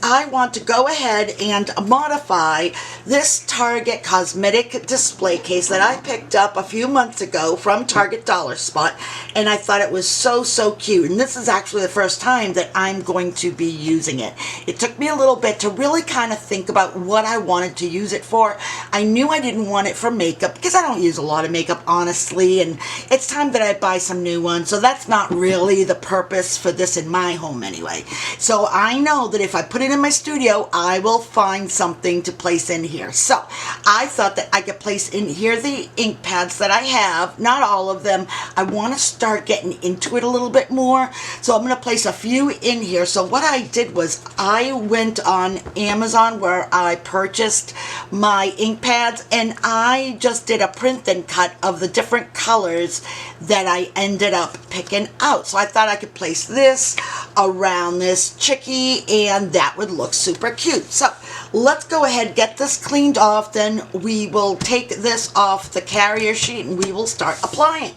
I want to go ahead and modify this Target cosmetic display case that I picked up a few months ago from Target Dollar Spot, and I thought it was so cute. And this is actually the first time that I'm going to be using it. It took me a little bit to really kind of think about what I wanted to use it for. I knew I didn't want it for makeup because I don't use a lot of makeup, honestly, and it's time that I buy some new ones, so that's not really the purpose for this in my home anyway. So I know that if I put it in my studio, I will find something to place in here. So I thought that I could place in here the ink pads that I have, not all of them. I want to start getting into it a little bit more, so I'm going to place a few in here. So what I did was I went on Amazon where I purchased my ink pads, and I just did a print and cut of the different colors that I ended up picking out. So I thought I could place this around this chickie, and that would look super cute. So let's go ahead, get this cleaned off, then we will take this off the carrier sheet and we will start applying.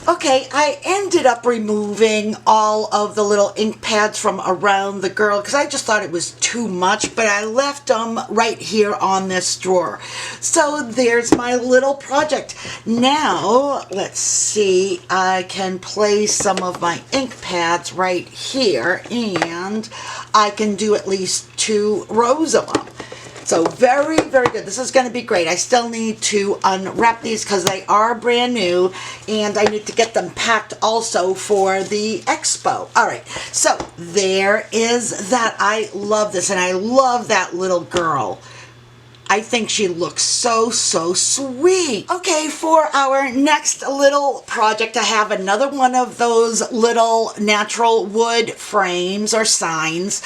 Okay, I ended up removing all of the little ink pads from around the girl because I just thought it was too much, but I left them right here on this drawer. So there's my little project. Now, let's see, I can place some of my ink pads right here, and I can do at least 2 rows of them. So very good. This is going to be great. I still need to unwrap these because they are brand new, and I need to get them packed also for the expo. All right, so there is that. I love this, and I love that little girl. I think she looks so sweet. Okay, for our next little project, I have another one of those little natural wood frames or signs.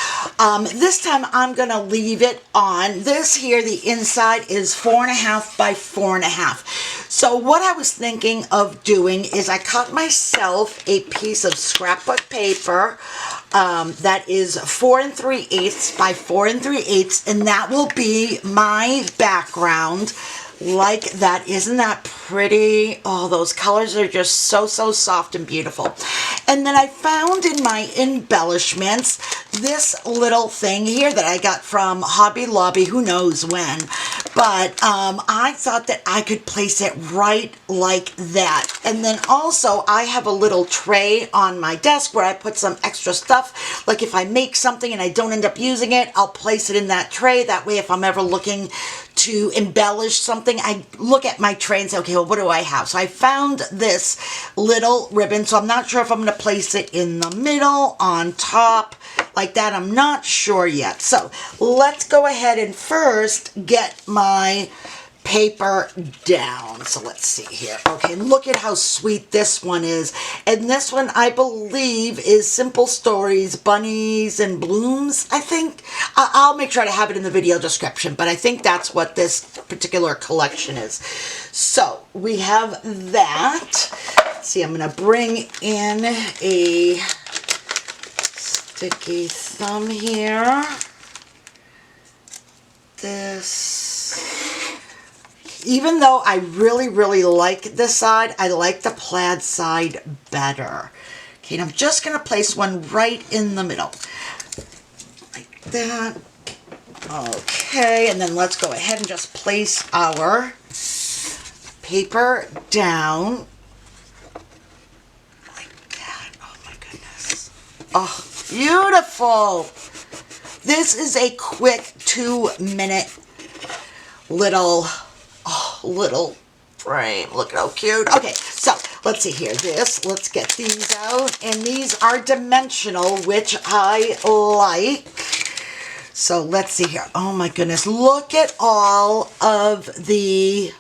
This time I'm going to leave it on. This here, the inside is 4.5 by 4.5. So what I was thinking of doing is I cut myself a piece of scrapbook paper that is 4 3/8 by 4 3/8, and that will be my background like that. Isn't that pretty? Oh, those colors are just so soft and beautiful. And then I found in my embellishments this little thing here that I got from Hobby Lobby, who knows when, but I thought that I could place it right like that. And then also I have a little tray on my desk where I put some extra stuff, like if I make something and I don't end up using it, I'll place it in that tray. That way if I'm ever looking to embellish something, I look at my tray and say, okay, well, what do I have? So I found this little ribbon, so I'm not sure if I'm going to place it in the middle, on top, like that. I'm not sure yet. So let's go ahead and first get my paper down. So let's see here. Okay, look at how sweet this one is. And this one, I believe, is Simple Stories, Bunnies and Blooms, I think. I'll make sure to have it in the video description, but I think that's what this particular collection is. So we have that. Let's see, I'm going to bring in a sticky thumb here. Even though I really like this side, I like the plaid side better. Okay, and I'm just going to place one right in the middle. Like that. Okay, and then let's go ahead and just place our paper down like that. Oh my goodness. Oh, beautiful. This is a quick 2-minute little frame. Look at how cute. Okay, so let's see here. Let's get these out. And these are dimensional, which I like. So let's see here. Oh my goodness. Look at all of the,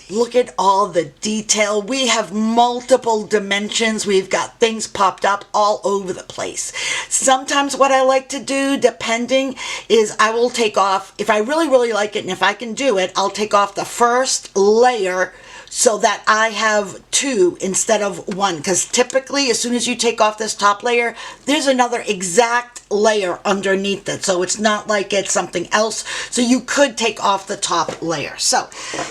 look at all the detail. We have multiple dimensions. We've got things popped up all over the place. Sometimes what I like to do, depending, is I will take off, if I really, really like it and if I can do it, I'll take off the first layer so that I have 2 instead of 1. Because typically, as soon as you take off this top layer, there's another exact layer underneath it. So it's not like it's something else. So you could take off the top layer. So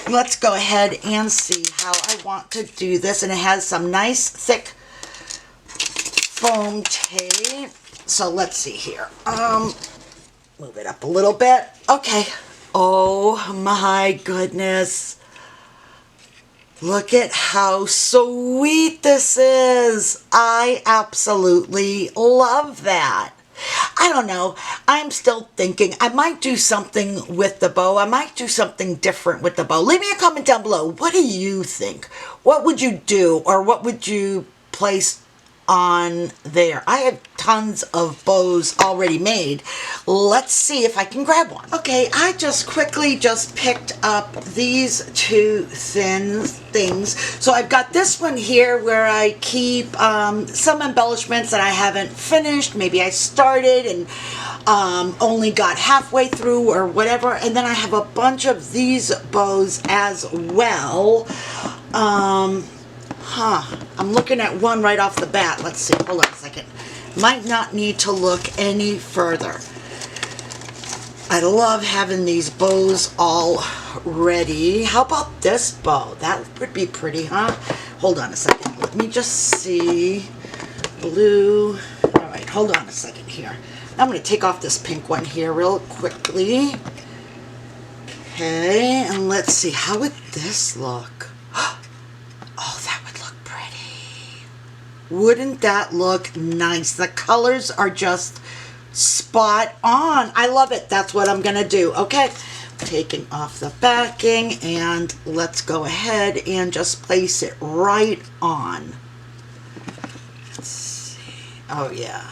let's go ahead and see how I want to do this. And it has some nice thick foam tape. So let's see here. Move it up a little bit. Okay. Oh my goodness. Look at how sweet this is. I absolutely love that. I don't know. I'm still thinking I might do something with the bow. I might do something different with the bow. Leave me a comment down below. What do you think? What would you do, or what would you place on there? I have tons of bows already made. Let's see if I can grab one. Okay, I just quickly picked up these 2 thin things. So I've got this one here where I keep some embellishments that I haven't finished. Maybe I started and only got halfway through or whatever. And then I have a bunch of these bows as well. I'm looking at one right off the bat. Let's see. Hold on a second. Might not need to look any further. I love having these bows all ready. How about this bow? That would be pretty, huh? Hold on a second. Let me just see. Blue. All right, hold on a second here. I'm going to take off this pink one here real quickly. Okay, and let's see. How would this look? Oh, that would look pretty. Wouldn't that look nice? The colors are just spot on. I love it. That's what I'm going to do. Okay, taking off the backing, and let's go ahead and just place it right on. Let's see. Oh, yeah.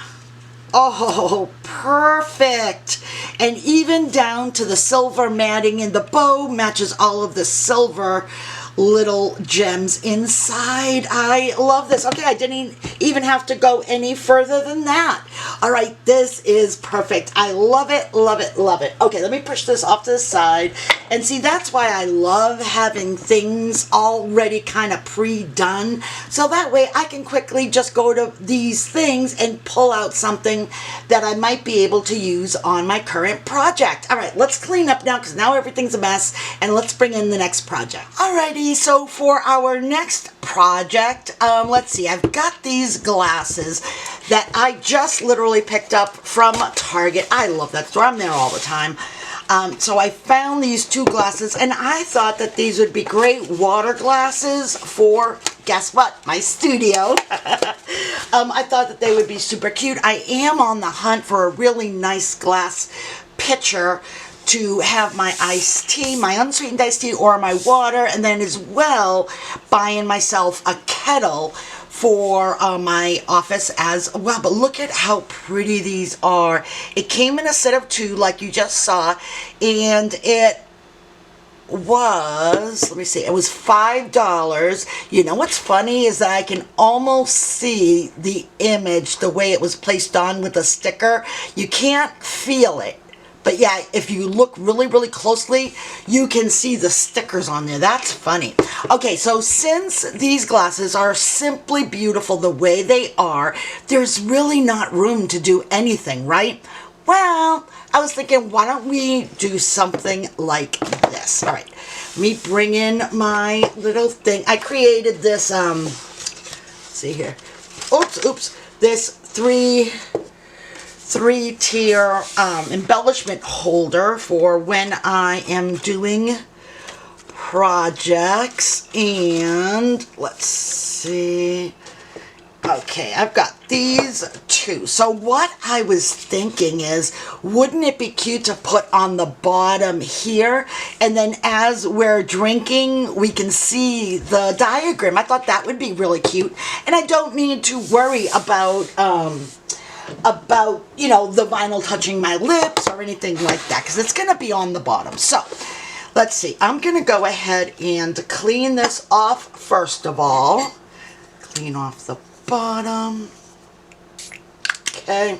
Oh, perfect. And even down to the silver matting, and the bow matches all of the silver little gems inside. I love this. Okay, I didn't even have to go any further than that. All right, this is perfect. I love it, love it, love it. Okay, let me push this off to the side. And see, that's why I love having things already kind of pre-done. So that way I can quickly just go to these things and pull out something that I might be able to use on my current project. All right, let's clean up now because now everything's a mess, and let's bring in the next project. Alrighty, so for our next project, let's see, I've got these glasses that I just literally picked up from Target. I love that store. I'm there all the time. So I found these 2 glasses, and I thought that these would be great water glasses for, guess what, my studio. I thought that they would be super cute. I am on the hunt for a really nice glass pitcher to have my iced tea, my unsweetened iced tea, or my water, and then as well buying myself a kettle for my office as well. But look at how pretty these are. It came in a set of 2 like you just saw, and it was, let me see, it was $5. You know what's funny is that I can almost see the image, the way it was placed on with a sticker. You can't feel it. But yeah, if you look really, really closely, you can see the stickers on there. That's funny. Okay, so since these glasses are simply beautiful the way they are, there's really not room to do anything, right? Well, I was thinking, why don't we do something like this? All right, let me bring in my little thing. I created this, let's see here. Oops, this three-tier embellishment holder for when I am doing projects, and let's see. Okay, I've got these two. So what I was thinking is, wouldn't it be cute to put on the bottom here, and then as we're drinking, we can see the diagram. I thought that would be really cute, and I don't need to worry about you know, the vinyl touching my lips or anything like that, because it's going to be on the bottom. So let's see. I'm going to go ahead and clean this off first of all. Clean off the bottom. Okay.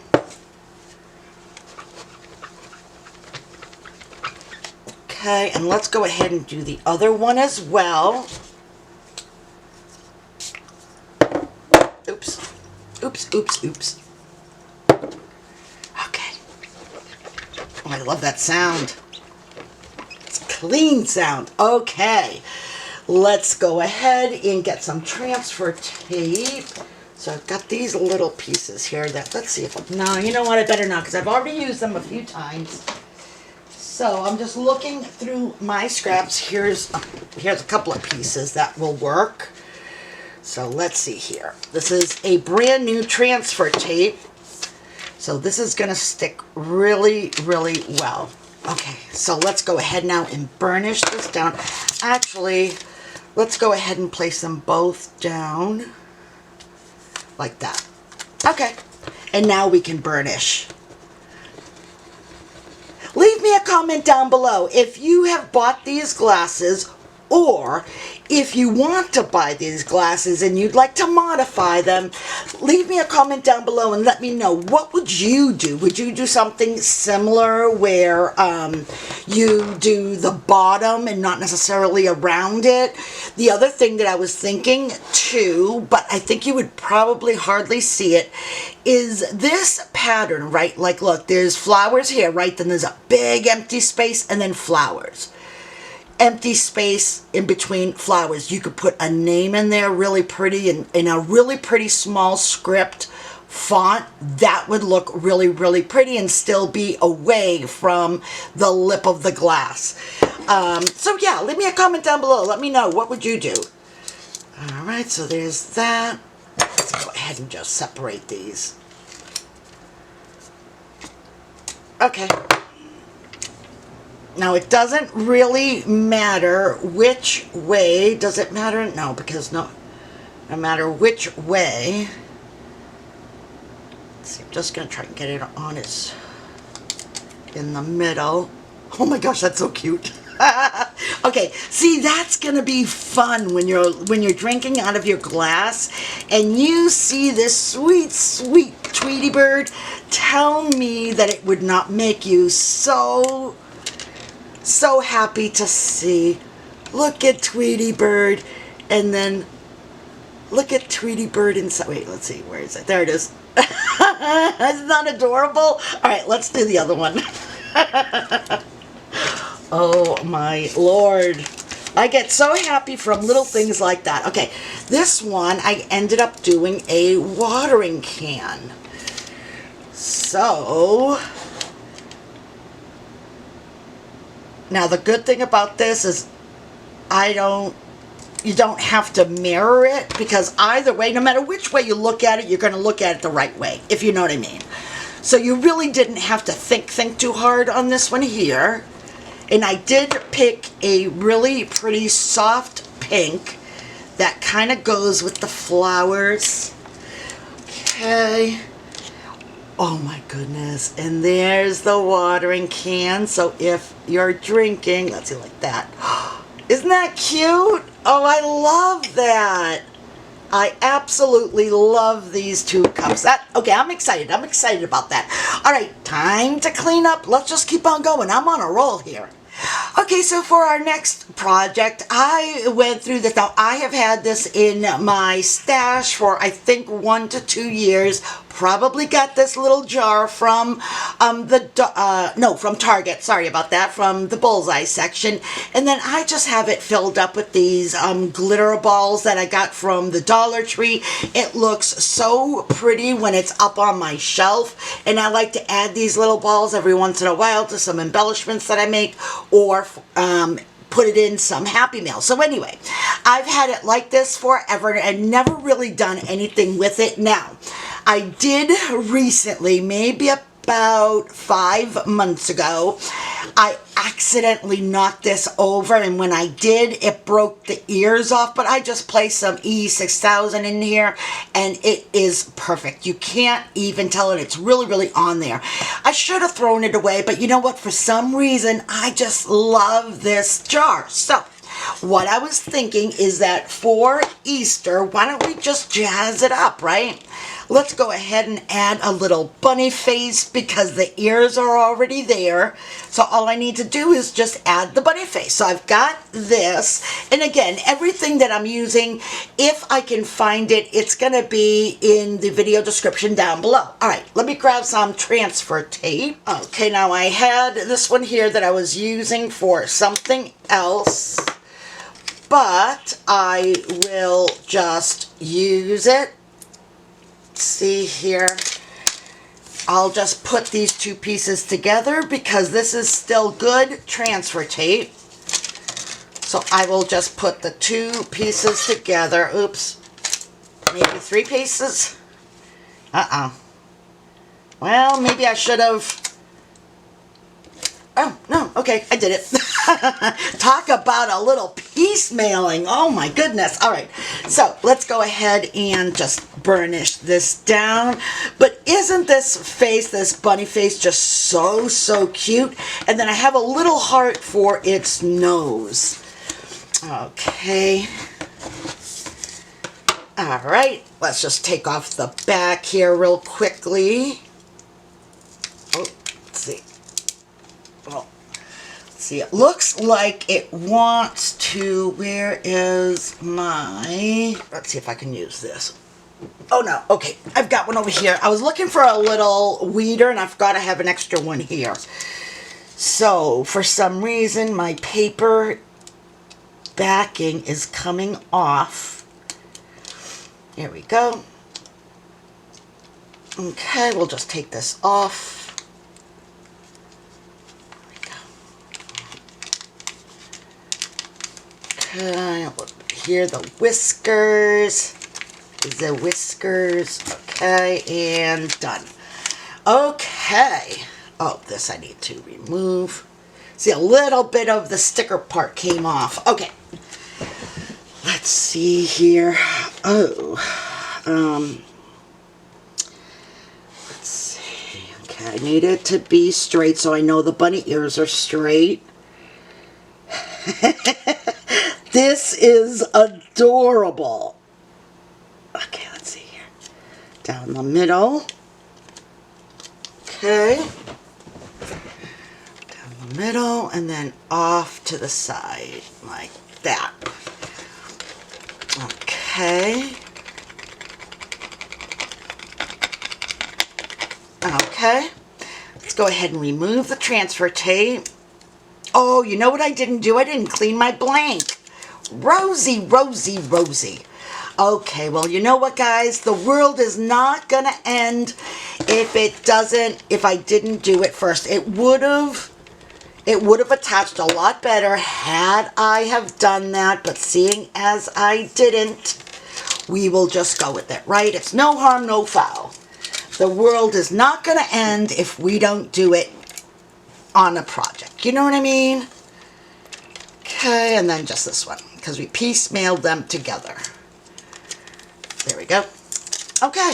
Okay, and let's go ahead and do the other one as well. Oops. Oops, oops, oops. Okay. Oh, I love that sound. It's a clean sound. Okay. Let's go ahead and get some transfer tape. So I've got these little pieces here that, let's see if, no, you know what, I better not, because I've already used them a few times. So I'm just looking through my scraps. Here's a couple of pieces that will work. So let's see here. This is a brand new transfer tape. So this is going to stick really, really well. Okay, so let's go ahead now and burnish this down. Actually, let's go ahead and place them both down like that. Okay, and now we can burnish. Leave me a comment down below if you have bought these glasses, or if you want to buy these glasses and you'd like to modify them. Leave me a comment down below and let me know, what would you do? Would you do something similar where you do the bottom and not necessarily around it? The other thing that I was thinking too, but I think you would probably hardly see it, is this pattern, right? Like, look, there's flowers here, right? Then there's a big empty space and then flowers. Empty space in between flowers. You could put a name in there really pretty, in a really pretty small script font. That would look really, really pretty and still be away from the lip of the glass. So yeah, leave me a comment down below. Let me know, what would you do? All right, so there's that. Let's go ahead and just separate these. Okay. Now, it doesn't really matter which way. Does it matter? No, because no matter which way. Let's see, I'm just going to try and get it on its, in the middle. Oh my gosh, that's so cute. Okay, see, that's going to be fun when you're drinking out of your glass and you see this sweet, sweet Tweety bird. Tell me that it would not make you so happy to see. Look at Tweety bird, and then look at Tweety bird inside. Wait, let's see, where is it? There it is. Isn't that adorable? All right, let's do the other one. Oh my Lord. I get so happy from little things like that. Okay, this one I ended up doing a watering can. So now, the good thing about this is you don't have to mirror it, because either way, no matter which way you look at it, you're going to look at it the right way, if you know what I mean. So you really didn't have to think too hard on this one here. And I did pick a really pretty soft pink that kind of goes with the flowers. Okay. Oh my goodness, and there's the watering can. So if you're drinking, let's see, like that. Isn't that cute? Oh, I love that. I absolutely love these two cups. Okay, I'm excited. I'm excited about that. All right, time to clean up. Let's just keep on going. I'm on a roll here. Okay, so for our next project, I went through this. Now, I have had this in my stash for, I think, 1 to 2 years. Probably got this little jar from from Target. Sorry about that, from the Bullseye section. And then I just have it filled up with these glitter balls that I got from the Dollar Tree. It looks so pretty when it's up on my shelf. And I like to add these little balls every once in a while to some embellishments that I make, or put it in some Happy Mail. So anyway, I've had it like this forever and never really done anything with it. Now, I did recently, maybe about 5 months ago, I accidentally knocked this over, and when I did, it broke the ears off, but I just placed some E6000 in here and it is perfect. You can't even tell it. It's really, really on there. I should have thrown it away, but you know what? For some reason, I just love this jar. So what I was thinking is that for Easter, why don't we just jazz it up, right? Let's go ahead and add a little bunny face because the ears are already there. So all I need to do is just add the bunny face. So I've got this. And again, everything that I'm using, if I can find it, it's going to be in the video description down below. All right, let me grab some transfer tape. Okay, now I had this one here that I was using for something else, but I will just use it. See here, I'll just put these two pieces together because this is still good transfer tape. So I will just put the two pieces together. Oops, maybe 3 pieces. Well, maybe I should have. Oh, no, okay, I did it. Talk about a little piecemealing. Oh my goodness. All right, so let's go ahead and just burnish this down. But isn't this face, this bunny face, just so, so cute? And then I have a little heart for its nose. Okay. All right, let's just take off the back here real quickly. Oh, let's see. Well, see, it looks like it wants to, where is my, let's see if I can use this. Oh no, okay, I've got one over here. I was looking for a little weeder and I forgot I have an extra one here. So, for some reason, my paper backing is coming off. Here we go. Okay, we'll just take this off. Here, the whiskers, okay, and done. Okay, oh, this I need to remove. See, a little bit of the sticker part came off. Okay, let's see here. Oh, let's see. Okay, I need it to be straight so I know the bunny ears are straight. This is adorable. Okay, let's see here. Down the middle. Okay. Down the middle and then off to the side like that. Okay. Okay. Let's go ahead and remove the transfer tape. Oh, you know what I didn't do? I didn't clean my blank. Rosey, Rosey, Rosey. Okay, well, you know what, guys? The world is not going to end if I didn't do it first. It would have attached a lot better had I have done that, but seeing as I didn't, we will just go with it, right? It's no harm, no foul. The world is not going to end if we don't do it on a project. You know what I mean? Okay, and then just this one, because we piecemealed them together. There we go. Okay.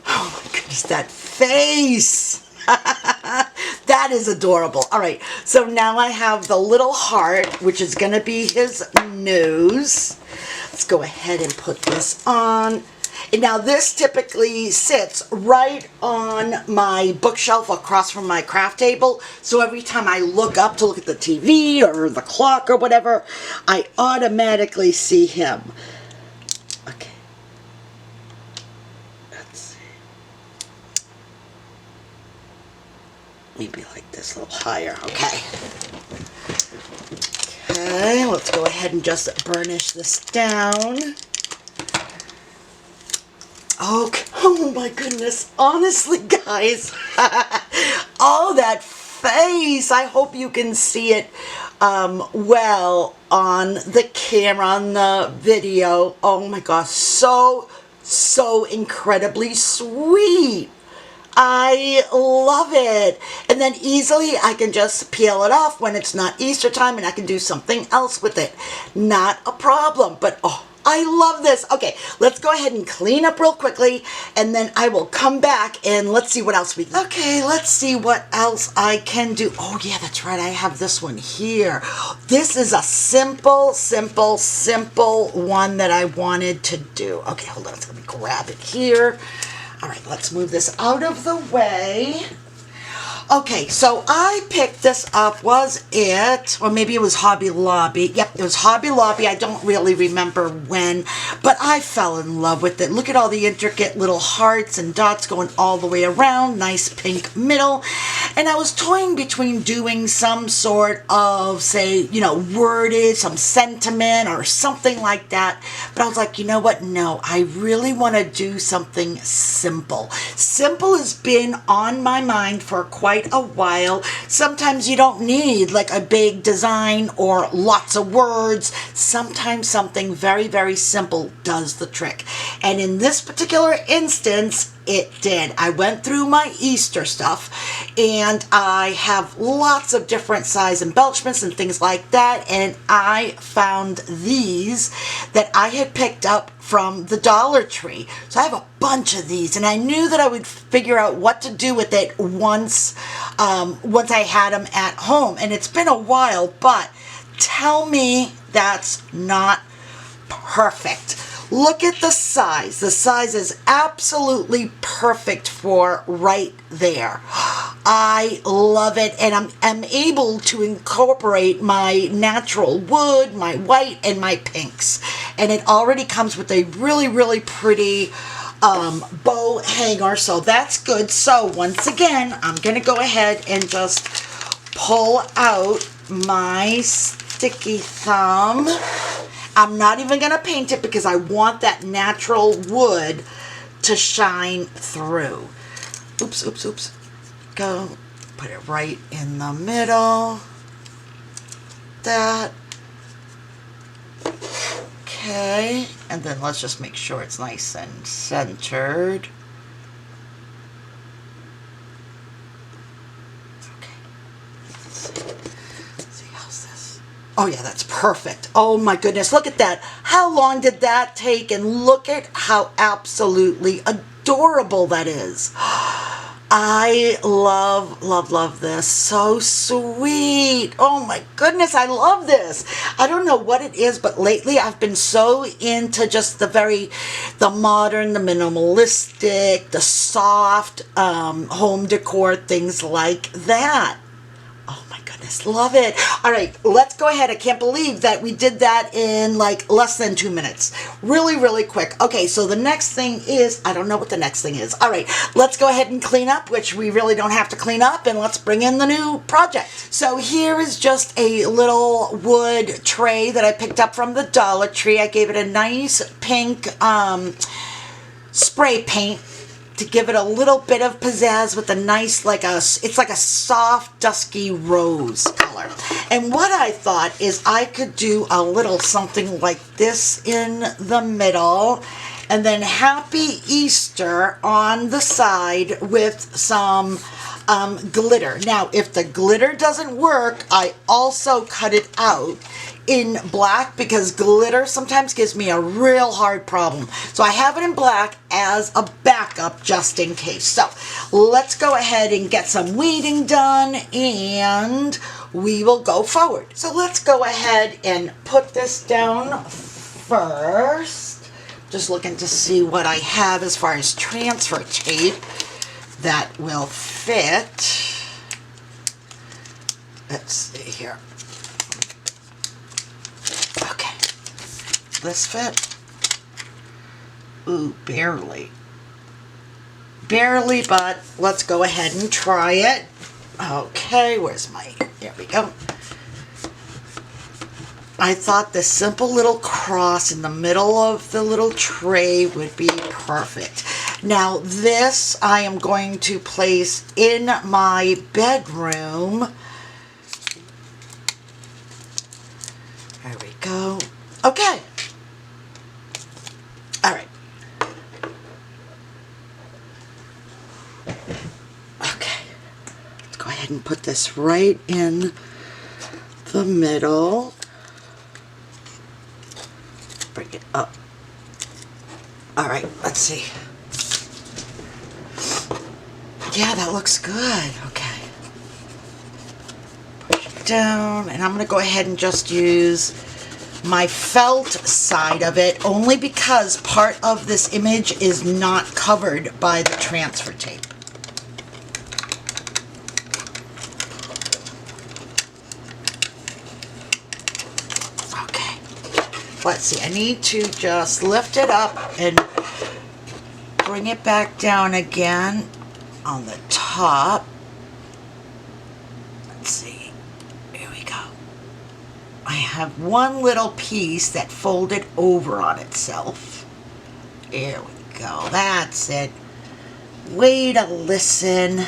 Oh my goodness, that face. That is adorable. All right, so now I have the little heart, which is going to be his nose. Let's go ahead and put this on. And now this typically sits right on my bookshelf across from my craft table. So every time I look up to look at the TV or the clock or whatever, I automatically see him. Okay. Let's see. Maybe like this a little higher. Okay. Okay, let's go ahead and just burnish this down. Okay. Oh my goodness, honestly guys, all that face. I hope you can see it well on the camera, on the video. Oh my gosh, so incredibly sweet. I love it. And then easily I can just peel it off when it's not Easter time and I can do something else with it. Not a problem, but oh, I love this. Okay, let's go ahead and clean up real quickly and then I will come back and let's see what else we can. Okay, let's see what else I can do. Oh yeah, that's right. I have this one here. This is a simple one that I wanted to do. Okay, hold on. Let me grab it here. All right, let's move this out of the way. Okay, so I picked this up, was it, or maybe it was Hobby Lobby. Yep, it was Hobby Lobby. I don't really remember when, but I fell in love with it. Look at all the intricate little hearts and dots going all the way around. Nice pink middle. And I was toying between doing some sort of, say, you know, wordage, some sentiment or something like that. But I was like, you know what? No, I really want to do something simple. Simple has been on my mind for quite a while. Sometimes you don't need like a big design or lots of words. Sometimes something very simple does the trick. And in this particular instance, it did. I went through my Easter stuff and I have lots of different size embellishments and things like that, and I found these that I had picked up from the Dollar Tree. So I have a bunch of these and I knew that I would figure out what to do with it once I had them at home. And it's been a while, but tell me that's not perfect. Look at the size. The size is absolutely perfect for right there. I love it, and I'm able to incorporate my natural wood, my white, and my pinks. And it already comes with a really pretty bow hanger, so that's good. So once again, I'm going to go ahead and just pull out my sticky thumb. I'm not even going to paint it because I want that natural wood to shine through. Oops. Go. Put it right in the middle. That. Okay. And then let's just make sure it's nice and centered. Oh yeah, that's perfect. Oh my goodness, look at that. How long did that take? And look at how absolutely adorable that is. I love this. So sweet. Oh my goodness, I love this. I don't know what it is, but lately I've been so into just the modern, the minimalistic, the soft home decor, things like that. Oh my goodness, love it. All right, let's go ahead. I can't believe that we did that in like less than 2 minutes. Really quick. Okay, so the next thing is, I don't know what the next thing is. All right, let's go ahead and clean up, which we really don't have to clean up, and let's bring in the new project. So here is just a little wood tray that I picked up from the Dollar Tree. I gave it a nice pink spray paint to give it a little bit of pizzazz with a nice, it's like a soft, dusky rose color. And what I thought is I could do a little something like this in the middle, and then Happy Easter on the side with some glitter. Now, if the glitter doesn't work, I also cut it out in black because glitter sometimes gives me a real hard problem. So I have it in black as a backup just in case. So let's go ahead and get some weeding done and we will go forward. So let's go ahead and put this down first. Just looking to see what I have as far as transfer tape that will fit. Let's see here. Okay. This fit? Ooh, barely. Barely, but let's go ahead and try it. Okay, where's my, here we go. I thought the simple little cross in the middle of the little tray would be perfect. Now this I am going to place in my bedroom. There we go. Okay. All right. Okay. Let's go ahead and put this right in the middle. Bring it up. All right, let's see. Yeah, that looks good. Okay. Push it down, and I'm going to go ahead and just use my felt side of it, only because part of this image is not covered by the transfer tape. Okay. Let's see. I need to just lift it up and bring it back down again on the top. Let's see. Here we go. I have one little piece that folded over on itself. There we go. That's it. Way to listen.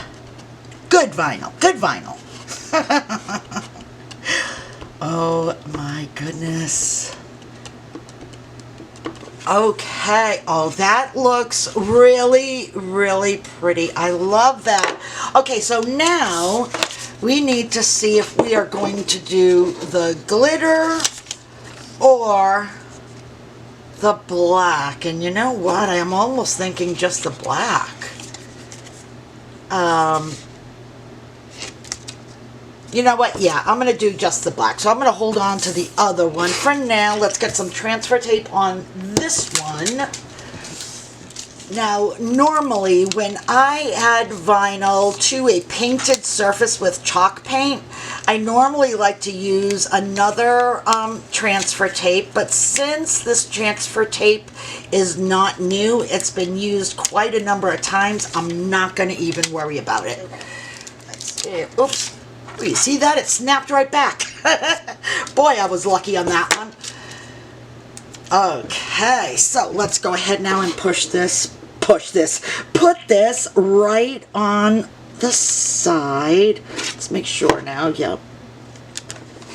Good vinyl. Good vinyl. Oh my goodness. Okay, oh, that looks really, really pretty. I love that. Okay, so now we need to see if we are going to do the glitter or the black. And you know what? I am almost thinking just the black. You know what? Yeah, I'm going to do just the black. So I'm going to hold on to the other one. For now, let's get some transfer tape on this one. Now, normally when I add vinyl to a painted surface with chalk paint, I normally like to use another transfer tape, but since this transfer tape is not new, it's been used quite a number of times, I'm not going to even worry about it. Let's see. Oops. Oh, you see that? It snapped right back. Boy, I was lucky on that one. Okay, so let's go ahead now and put this right on the side. Let's make sure now, yep.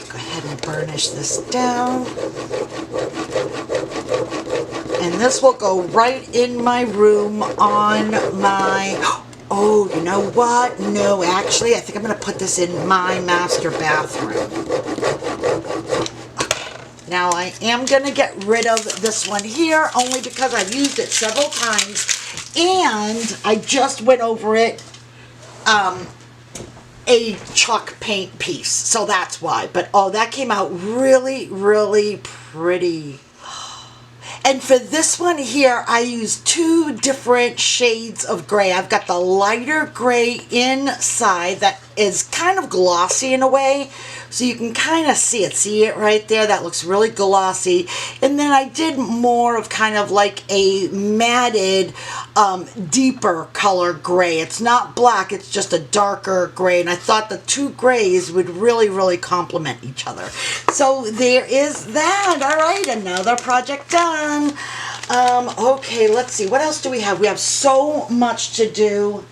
Go ahead and burnish this down. And this will go right in my room on my... Oh, you know what? No, actually, I think I'm going to put this in my master bathroom. Okay. Now, I am going to get rid of this one here, only because I've used it several times, and I just went over it, a chalk paint piece, so that's why. But, oh, that came out really, really pretty. And for this one here, I used two different shades of gray. I've got the lighter gray inside that is kind of glossy in a way. So you can kind of see it. See it right there? That looks really glossy. And then I did more of kind of like a matted, deeper color gray. It's not black. It's just a darker gray. And I thought the two grays would really, really complement each other. So there is that. All right, another project done. Okay, let's see. What else do we have? We have so much to do.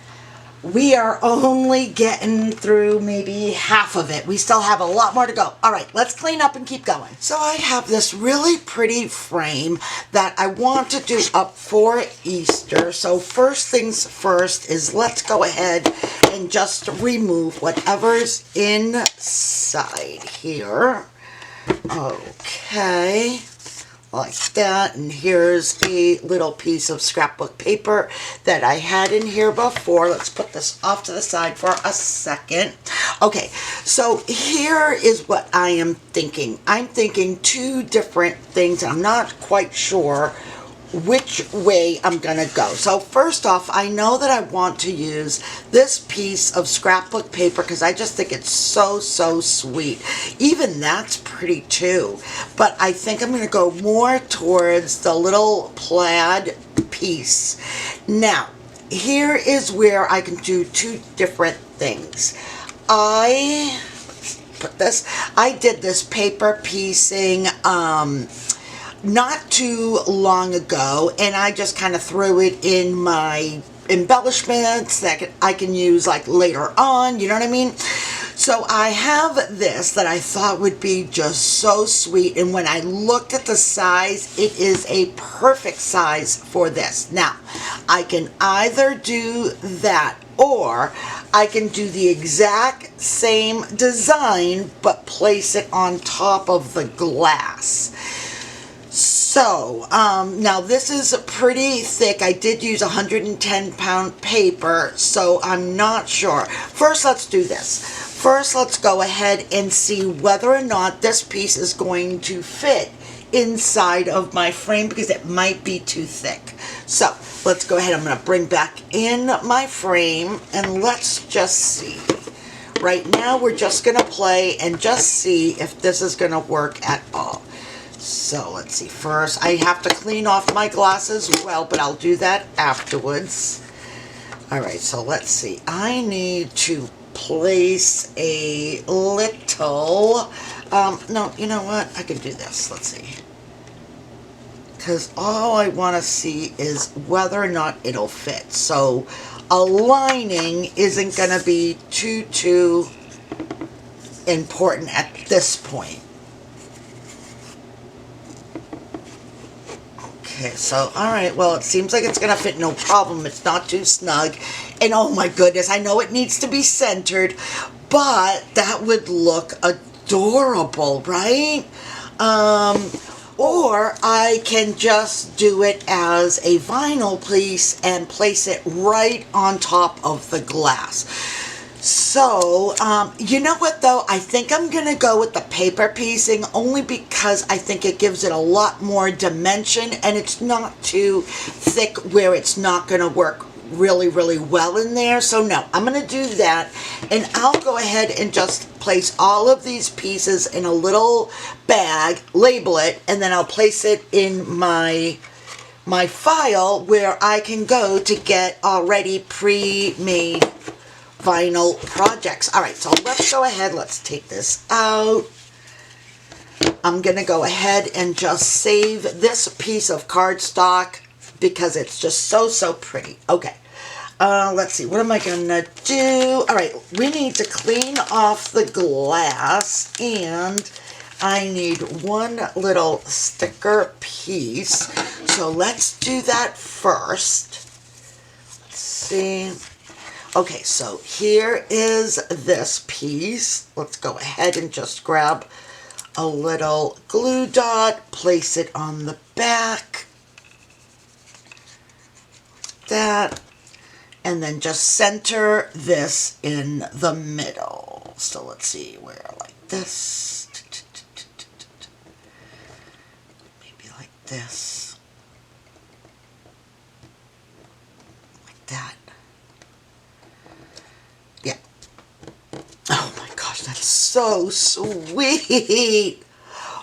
We are only getting through maybe half of it. We still have a lot more to go. All right, let's clean up and keep going. So I have this really pretty frame that I want to do up for Easter. So first things first is let's go ahead and just remove whatever's inside here. Okay. Like that, and here's a little piece of scrapbook paper that I had in here before. Let's put this off to the side for a second. Okay, so here is what I am thinking. I'm thinking two different things, and I'm not quite sure which way I'm gonna go. So first off, I know that I want to use this piece of scrapbook paper because I just think it's so sweet. Even that's pretty too, but I think I'm gonna go more towards the little plaid piece. Now here is where I can do two different things. I did this paper piecing not too long ago, and I just kind of threw it in my embellishments that I can use like later on, you know what I mean? So I have this that I thought would be just so sweet, and when I looked at the size, it is a perfect size for this. Now, I can either do that or I can do the exact same design but place it on top of the glass. So, now this is pretty thick. I did use 110-pound paper, so I'm not sure. First, let's do this. First, let's go ahead and see whether or not this piece is going to fit inside of my frame, because it might be too thick. So, let's go ahead. I'm going to bring back in my frame, and let's just see. Right now, we're just going to play and just see if this is going to work at all. So let's see, first I have to clean off my glass as well, but I'll do that afterwards. Alright, so let's see, I need to place a little, no, you know what, I can do this, let's see. Because all I want to see is whether or not it'll fit. So aligning isn't going to be too important at this point. Okay, so, alright, well, it seems like it's going to fit no problem. It's not too snug. And oh my goodness, I know it needs to be centered, but that would look adorable, right? Or I can just do it as a vinyl piece and place it right on top of the glass. So, you know what though, I think I'm going to go with the paper piecing only because I think it gives it a lot more dimension and it's not too thick where it's not going to work really well in there. So no, I'm going to do that, and I'll go ahead and just place all of these pieces in a little bag, label it, and then I'll place it in my file where I can go to get already pre-made vinyl projects. Alright, so let's go ahead, let's take this out. I'm going to go ahead and just save this piece of cardstock because it's just so pretty. Okay, let's see, what am I going to do? Alright, we need to clean off the glass, and I need one little sticker piece. So let's do that first. Let's see. Okay, so here is this piece. Let's go ahead and just grab a little glue dot, place it on the back, like that, and then just center this in the middle. So let's see, where, like this, maybe like this, like that. Yeah. Oh my gosh, that's so sweet.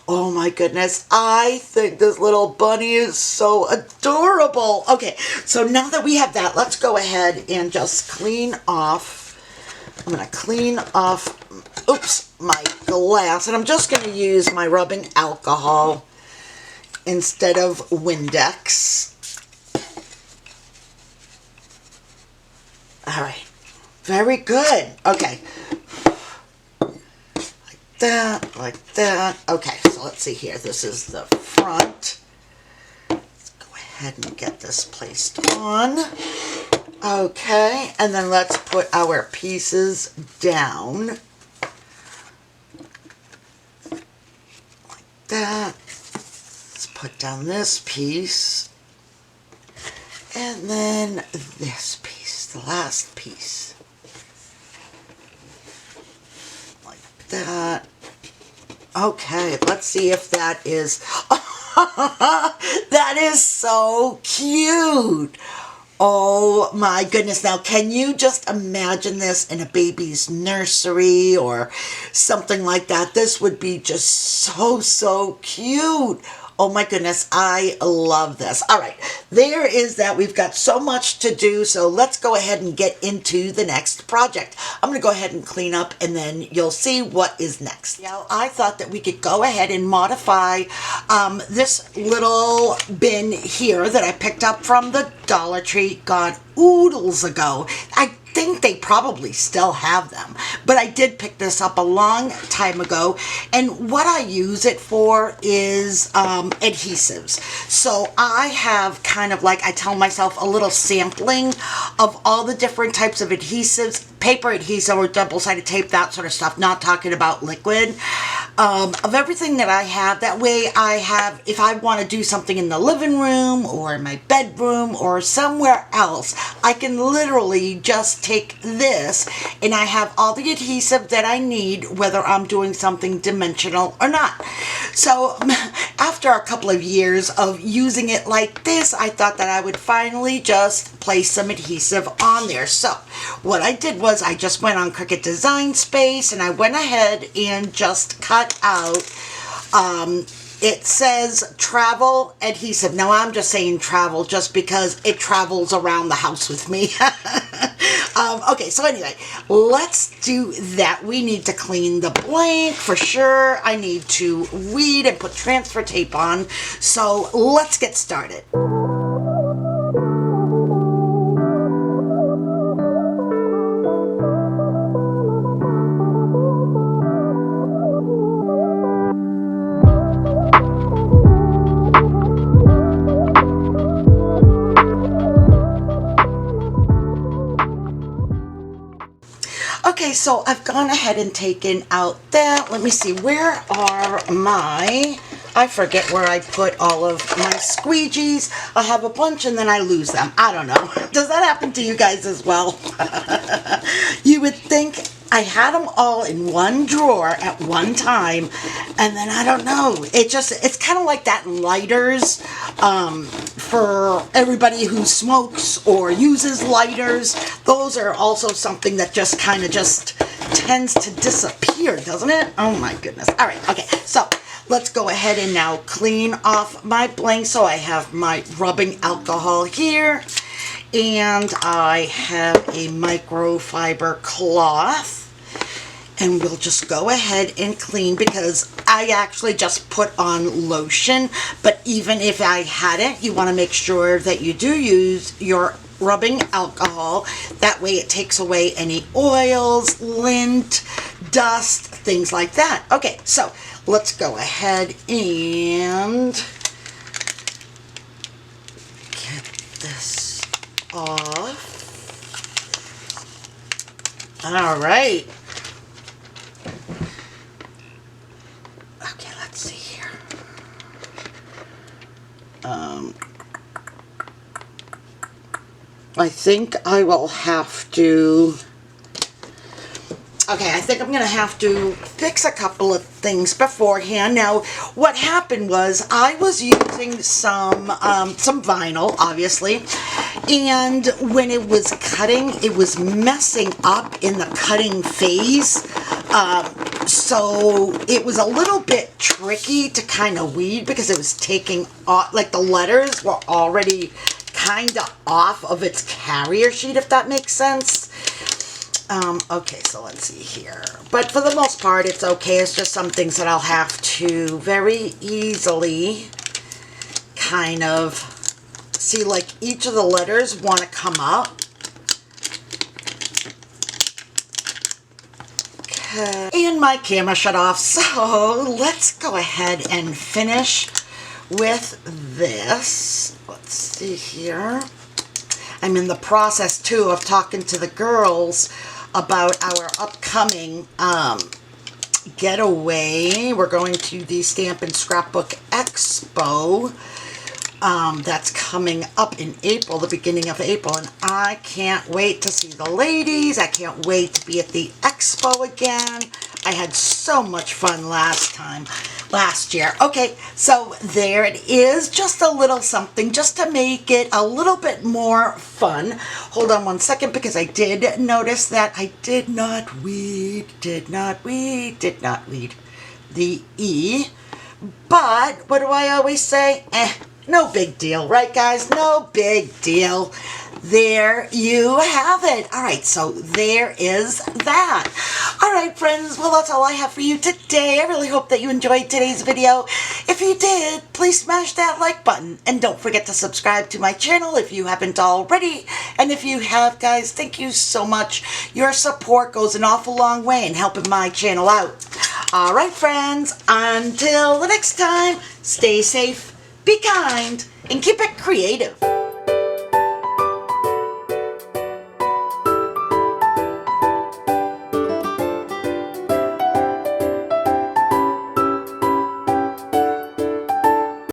Oh my goodness, I think this little bunny is so adorable. Okay, so now that we have that, let's go ahead and just clean off. I'm going to clean off, oops, my glass. And I'm just going to use my rubbing alcohol instead of Windex. Alright. Very good. Okay. Like that. Okay, so let's see here. This is the front. Let's go ahead and get this placed on. Okay, and then let's put our pieces down. Like that. Let's put down this piece. And then this piece, the last piece. That. Okay, let's see if that is, that is so cute. Oh my goodness. Now, can you just imagine this in a baby's nursery or something like that? This would be just so cute. Oh my goodness, I love this. All right, there is that. We've got so much to do, so let's go ahead and get into the next project. I'm going to go ahead and clean up, and then you'll see what is next. Now, I thought that we could go ahead and modify this little bin here that I picked up from the Dollar Tree, God, oodles ago. I think they probably still have them, but I did pick this up a long time ago, and what I use it for is adhesives. So I have kind of like, I tell myself, a little sampling of all the different types of adhesives, paper adhesive or double-sided tape, that sort of stuff, not talking about liquid, of everything that I have. That way I have, if I want to do something in the living room or in my bedroom or somewhere else, I can literally just take this and I have all the adhesive that I need, whether I'm doing something dimensional or not. So after a couple of years of using it like this, I thought that I would finally just place some adhesive on there. So what I did was I just went on Cricut Design Space and I went ahead and just cut out, it says travel adhesive. Now I'm just saying travel just because it travels around the house with me. Okay, so anyway, let's do that. We need to clean the blank for sure. I need to weed and put transfer tape on. So let's get started. Okay, so I've gone ahead and taken out that. Let me see, where are my, I forget where I put all of my squeegees. I have a bunch and then I lose them. I don't know. Does that happen to you guys as well? You would think I had them all in one drawer at one time, and then I don't know. It's kind of like that in lighters, for everybody who smokes or uses lighters. Those are also something that just kind of just tends to disappear, doesn't it? Oh my goodness. All right, okay, so let's go ahead and now clean off my blank. So I have my rubbing alcohol here, and I have a microfiber cloth, and we'll just go ahead and clean because I actually just put on lotion. But even if I hadn't, you want to make sure that you do use your rubbing alcohol. That way it takes away any oils, lint, dust, things like that. Okay, so let's go ahead and get this off. All right. Okay, let's see here. I think I will have to, okay, I think I'm going to have to fix a couple of things beforehand. Now, what happened was I was using some vinyl, obviously, and when it was cutting, it was messing up in the cutting phase. So it was a little bit tricky to kind of weed because it was taking off, like the letters were already kind of off of its carrier sheet, if that makes sense. Okay, so let's see here. But for the most part, it's okay. It's just some things that I'll have to very easily kind of see, like each of the letters want to come up. Okay. And my camera shut off, so let's go ahead and finish with this. Let's see here. I'm in the process too of talking to the girls about our upcoming getaway. We're going to the Stamp and Scrapbook Expo. That's coming up in April, the beginning of April, and I can't wait to see the ladies. I can't wait to be at the expo again. I had so much fun last year. Okay, so there it is. Just a little something just to make it a little bit more fun. Hold on one second, because I did notice that I did not weed the E. But what do I always say? No big deal, right guys? No big deal. There you have it. All right, so there is that. All right, friends, well, that's all I have for you today. I really hope that you enjoyed today's video. If you did, please smash that like button. And don't forget to subscribe to my channel if you haven't already. And if you have, guys, thank you so much. Your support goes an awful long way in helping my channel out. All right, friends, until the next time, stay safe, be kind, and keep it creative.